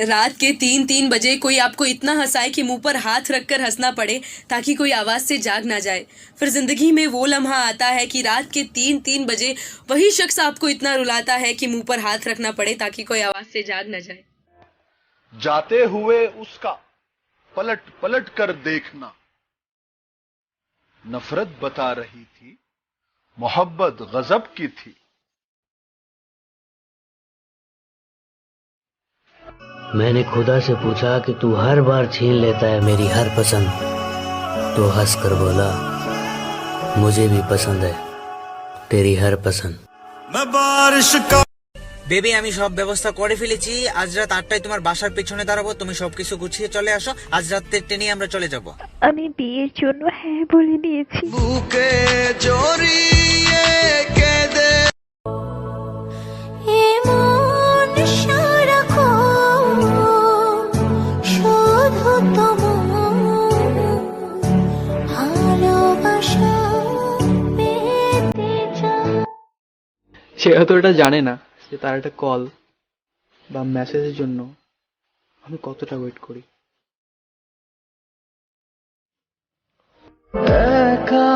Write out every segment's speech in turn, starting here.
रात के 3-3 बजे कोई आपको इतना हंसाए कि मुंह पर हाथ रखकर हंसना पड़े ताकि कोई आवाज से जाग ना जाए। फिर जिंदगी में वो लम्हा आता है कि रात के 3-3 बजे वही शख्स आपको इतना रुलाता है कि मुंह पर हाथ रखना पड़े ताकि कोई आवाज से जाग ना जाए। जाते हुए उसका पलट पलट कर देखना, नफरत बता रही थी, मोहब्बत गजब की थी। मैंने खुदा से पूछा कि तू हर बार छीन लेता है मेरी हर पसंद, तो हंस कर बोला मुझे भी पसंद है तेरी हर पसंद। मैं बारिश का বেবি আমি সব ব্যবস্থা করে ফেলেছি। আজ রাত 8টায় তোমার বাসার পেছনে দাঁড়াবো, তুমি সবকিছু গুছিয়ে চলে আসো। আজ রাতের ট্রেনে আমরা চলে যাব। আমি বিয়ের জন্য হ্যাঁ বলে দিয়েছি। বুকে জড়িয়ে কেঁদে এমন সারাক্ষণ শুধু তোমার ভালোবাসা পেতে চাই। সে হয়তো এটা জানে না যে তার একটা কল বা মেসেজের জন্য আমি কতটা ওয়েট করি। একা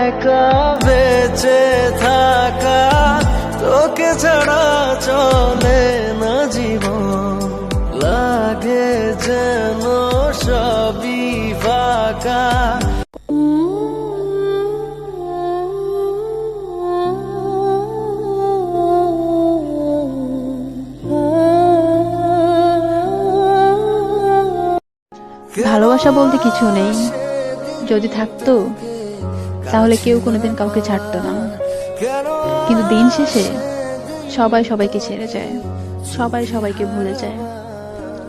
একা বেঁচে থাকা, তোকে ছাড়া চলে না জীবন, লাগে যেন সবই ফাঁকা। ভালোবাসা বলতে কিছু নেই, যদি থাকতো তাহলে কেউ কোনোদিন কাউকে ছাড়তো না। কিন্তু দিন শেষে সবাই সবাইকে ছেড়ে যায়, সবাই সবাইকে ভুলে যায়।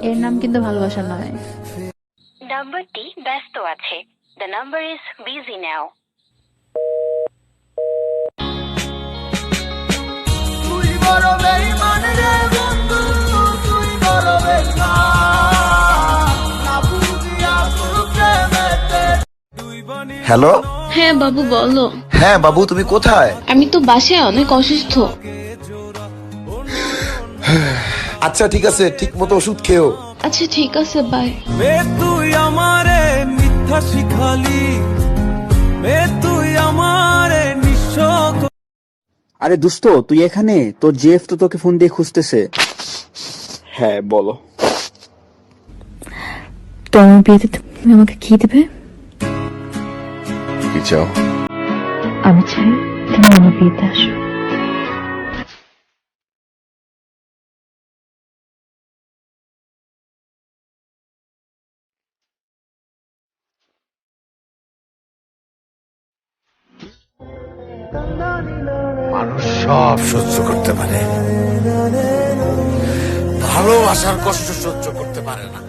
এর নাম কিন্তু ভালোবাসা নয়। নাম্বারটি ব্যস্ত আছে। The number is busy now. তুই বড় বেঈমান রে বন্ধু, তুই বড় বেঈমান, না বুঝিয়া তোর প্রেমেতে। হ্যালো। হ্যাঁ বাবু বলো। হ্যাঁ বাবু, তুমি কোথায়? আমি তো বাসায় অনেক অসুস্থ। আচ্ছা ঠিক আছে, ঠিক মতো ওষুধ খেও। আচ্ছা ঠিক আছে, বাই। তুই আমারে মিথ্যা শিখালি, তুই আমারে নিঃস্ব। আরে দোস্ত, তুই এখানে? তোর জেফ তো তোকে ফোন দিয়ে খুঁজতেছে। হ্যাঁ বলো। তো আমার বিয়েতে তুমি আমাকে কি দেবে? কি চাও? আমি চাই তুমি আমার বিয়েতে আসো। মানুষ সব সহ্য করতে পারে, ভালোবাসার কষ্ট সহ্য করতে পারে না।